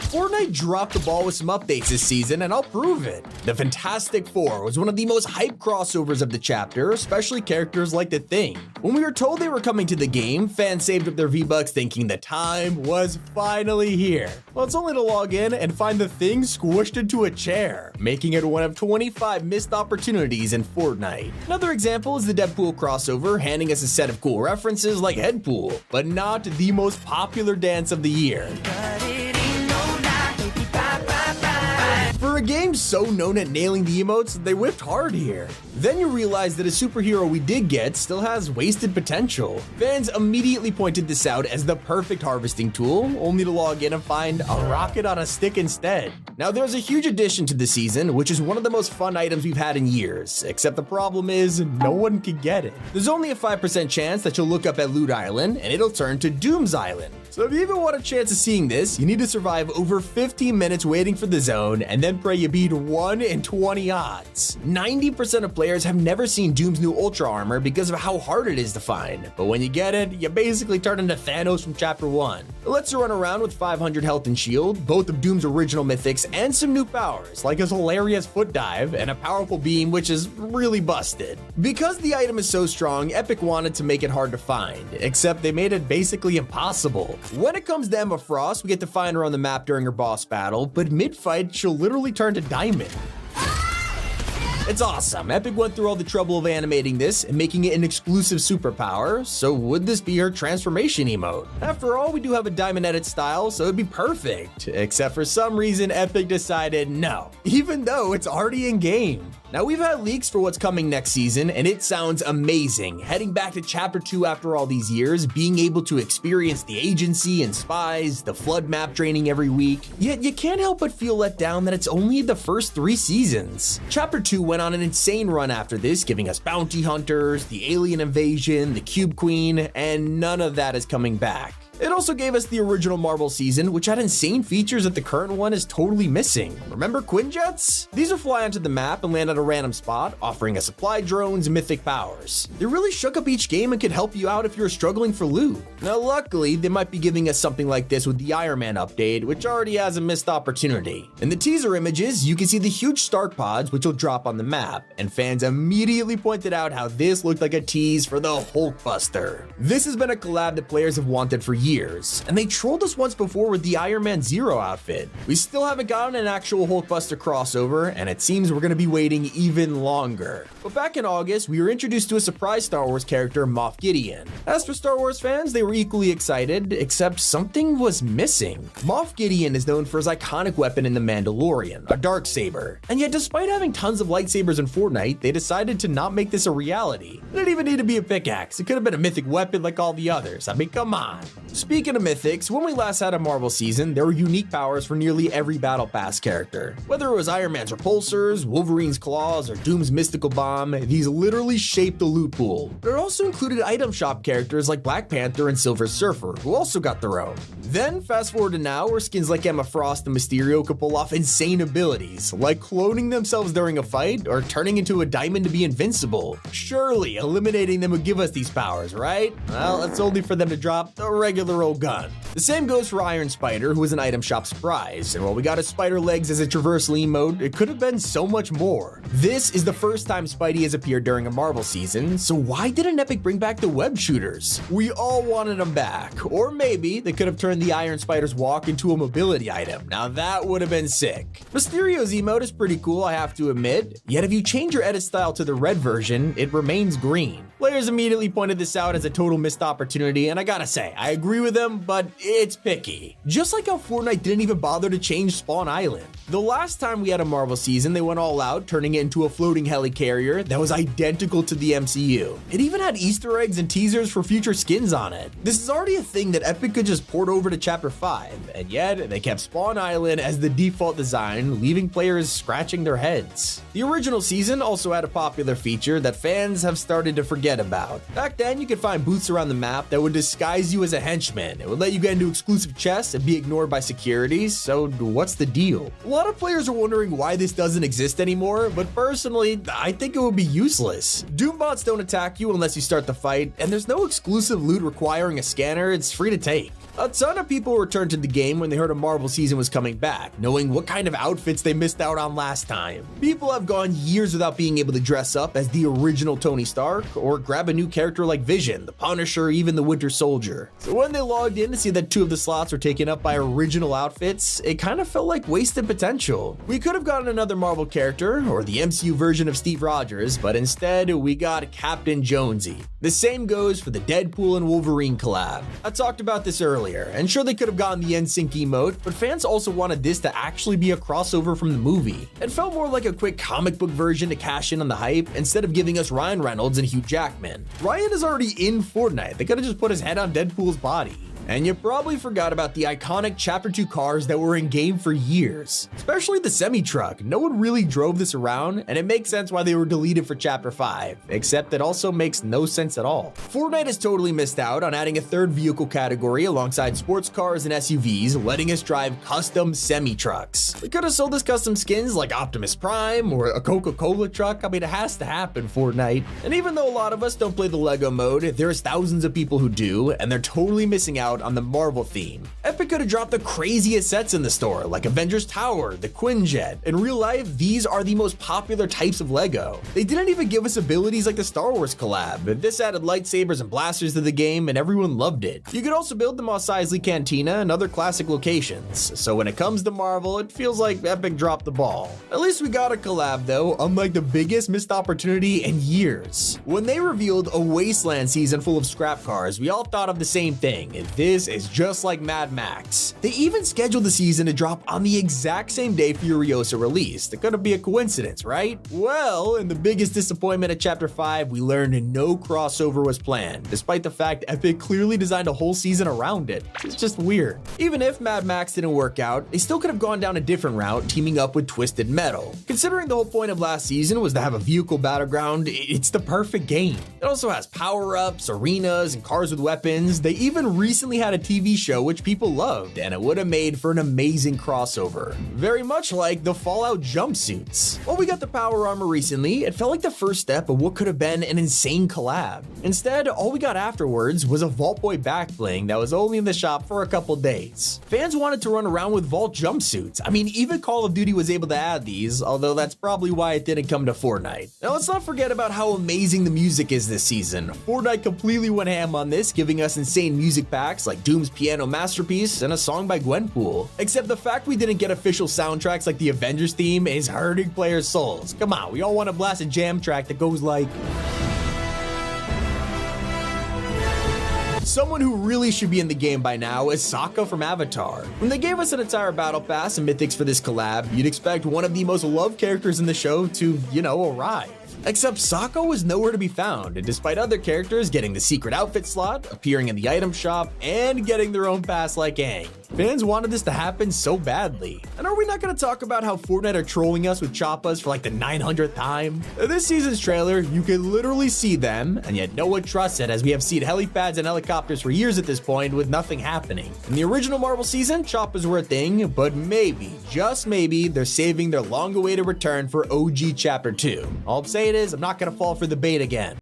Fortnite dropped the ball with some updates this season, and I'll prove it. The Fantastic Four was one of the most hyped crossovers of the chapter, especially characters like the Thing. When we were told they were coming to the game, fans saved up their V-Bucks thinking the time was finally here. Well, it's only to log in and find the Thing squished into a chair, making it one of 25 missed opportunities in Fortnite. Another example is the Deadpool crossover, handing us a set of cool references like Headpool, but not the most popular dance of the year. For a game so known at nailing the emotes, they whipped hard here. Then you realize that a superhero we did get still has wasted potential. Fans immediately pointed this out as the perfect harvesting tool, only to log in and find a rocket on a stick instead. Now there's a huge addition to the season, which is one of the most fun items we've had in years, except the problem is no one can get it. There's only a 5% chance that you'll look up at Loot Island and it'll turn to Doom's Island. So if you even want a chance of seeing this, you need to survive over 15 minutes waiting for the zone and then pray you beat 1 in 20 odds. 90% of players have never seen Doom's new Ultra Armor because of how hard it is to find, but when you get it, you basically turn into Thanos from Chapter 1. It lets you run around with 500 health and shield, both of Doom's original mythics, and some new powers, like his hilarious foot dive and a powerful beam which is really busted. Because the item is so strong, Epic wanted to make it hard to find, except they made it basically impossible. When it comes to Emma Frost, we get to find her on the map during her boss battle, but mid-fight, she'll literally turn to Diamond. It's awesome. Epic went through all the trouble of animating this and making it an exclusive superpower, so would this be her transformation emote? After all, we do have a Diamond edit style, so it'd be perfect. Except for some reason, Epic decided no, even though it's already in game. Now we've had leaks for what's coming next season, and it sounds amazing. Heading back to Chapter 2 after all these years, being able to experience the agency and spies, the flood map draining every week. Yet you can't help but feel let down that it's only the first 3 seasons. Chapter 2 went on an insane run after this, giving us bounty hunters, the alien invasion, the Cube Queen, and none of that is coming back. It also gave us the original Marvel season, which had insane features that the current one is totally missing. Remember Quinjets? These will fly onto the map and land at a random spot, offering us supply drones and mythic powers. They really shook up each game and could help you out if you're struggling for loot. Now luckily, they might be giving us something like this with the Iron Man update, which already has a missed opportunity. In the teaser images, you can see the huge Stark pods which will drop on the map, and fans immediately pointed out how this looked like a tease for the Hulkbuster. This has been a collab that players have wanted for years, and they trolled us once before with the Iron Man Zero outfit. We still haven't gotten an actual Hulkbuster crossover, and it seems we're gonna be waiting even longer. But back in August, we were introduced to a surprise Star Wars character, Moff Gideon. As for Star Wars fans, they were equally excited, except something was missing. Moff Gideon is known for his iconic weapon in The Mandalorian, a darksaber. And yet despite having tons of lightsabers in Fortnite, they decided to not make this a reality. It didn't even need to be a pickaxe, it could have been a mythic weapon like all the others. I mean, come on. Speaking of mythics, when we last had a Marvel season, there were unique powers for nearly every Battle Pass character. Whether it was Iron Man's repulsors, Wolverine's claws, or Doom's mystical bomb, these literally shaped the loot pool. But it also included item shop characters like Black Panther and Silver Surfer, who also got their own. Then fast forward to now, where skins like Emma Frost and Mysterio could pull off insane abilities, like cloning themselves during a fight or turning into a diamond to be invincible. Surely eliminating them would give us these powers, right? Well, it's only for them to drop a regular old gun. The same goes for Iron Spider, who was an item shop surprise, and while we got his spider legs as a traversal emote, it could have been so much more. This is the first time Spidey has appeared during a Marvel season, so why didn't Epic bring back the web shooters? We all wanted them back, or maybe they could have turned the Iron Spider's walk into a mobility item. Now that would have been sick. Mysterio's emote is pretty cool, I have to admit, yet if you change your edit style to the red version, it remains green. Players immediately pointed this out as a total missed opportunity, and I gotta say, I agree with them, but it's picky. Just like how Fortnite didn't even bother to change Spawn Island. The last time we had a Marvel season, they went all out, turning it into a floating helicarrier that was identical to the MCU. It even had Easter eggs and teasers for future skins on it. This is already a thing that Epic could just port over to Chapter 5, and yet they kept Spawn Island as the default design, leaving players scratching their heads. The original season also had a popular feature that fans have started to forget about. Back then, you could find booths around the map that would disguise you as a henchman. It would let you get into exclusive chests and be ignored by security, so what's the deal? A lot of players are wondering why this doesn't exist anymore, but personally, I think it would be useless. Doombots don't attack you unless you start the fight, and there's no exclusive loot requiring a scanner, it's free to take. A ton of people returned to the game when they heard a Marvel season was coming back, knowing what kind of outfits they missed out on last time. People have gone years without being able to dress up as the original Tony Stark, or grab a new character like Vision, the Punisher, or even the Winter Soldier. So when they logged in to see that 2 of the slots were taken up by original outfits, it kind of felt like wasted potential. We could have gotten another Marvel character, or the MCU version of Steve Rogers, but instead we got Captain Jonesy. The same goes for the Deadpool and Wolverine collab. I talked about this earlier, and sure they could have gotten the NSYNC emote, but fans also wanted this to actually be a crossover from the movie. It felt more like a quick comic book version to cash in on the hype, instead of giving us Ryan Reynolds and Hugh Jackman. Ryan is already in Fortnite, they could have just put his head on Deadpool's body. And you probably forgot about the iconic Chapter 2 cars that were in game for years, especially the semi-truck. No one really drove this around, and it makes sense why they were deleted for Chapter 5, except it also makes no sense at all. Fortnite has totally missed out on adding a third vehicle category alongside sports cars and SUVs, letting us drive custom semi-trucks. We could have sold us custom skins like Optimus Prime or a Coca-Cola truck. I mean, it has to happen, Fortnite. And even though a lot of us don't play the LEGO mode, there's thousands of people who do, and they're totally missing out on the Marvel theme. Epic could have dropped the craziest sets in the store, like Avengers Tower, the Quinjet. In real life, these are the most popular types of LEGO. They didn't even give us abilities like the Star Wars collab, but this added lightsabers and blasters to the game, and everyone loved it. You could also build the Mos Eisley Cantina and other classic locations, so when it comes to Marvel, it feels like Epic dropped the ball. At least we got a collab though, unlike the biggest missed opportunity in years. When they revealed a Wasteland season full of scrap cars, we all thought of the same thing. This is just like Mad Max. They even scheduled the season to drop on the exact same day Furiosa released. It couldn't be a coincidence, right? Well, in the biggest disappointment at Chapter 5, we learned no crossover was planned, despite the fact Epic clearly designed a whole season around it. It's just weird. Even if Mad Max didn't work out, they still could have gone down a different route, teaming up with Twisted Metal. Considering the whole point of last season was to have a vehicle battleground, it's the perfect game. It also has power-ups, arenas, and cars with weapons. They even recently had a TV show which people loved, and it would have made for an amazing crossover. Very much like the Fallout jumpsuits. While we got the power armor recently, it felt like the first step of what could have been an insane collab. Instead, all we got afterwards was a Vault Boy back bling that was only in the shop for a couple days. Fans wanted to run around with Vault jumpsuits. I mean, even Call of Duty was able to add these, although that's probably why it didn't come to Fortnite. Now let's not forget about how amazing the music is this season. Fortnite completely went ham on this, giving us insane music packs like Doom's Piano Masterpiece and a song by Gwenpool. Except the fact we didn't get official soundtracks like the Avengers theme is hurting players' souls. Come on, we all want to blast a jam track that goes like... Someone who really should be in the game by now is Sokka from Avatar. When they gave us an entire battle pass and mythics for this collab, you'd expect one of the most loved characters in the show to, arrive. Except Sokka was nowhere to be found, and despite other characters getting the secret outfit slot, appearing in the item shop, and getting their own pass like Aang. Fans wanted this to happen so badly. And are we not going to talk about how Fortnite are trolling us with choppas for like the 900th time? In this season's trailer, you can literally see them, and yet no one trusts it as we have seen helipads and helicopters for years at this point with nothing happening. In the original Marvel season, choppas were a thing, but maybe, just maybe, they're saving their long-awaited return for OG Chapter 2. All I'm saying is, I'm not going to fall for the bait again.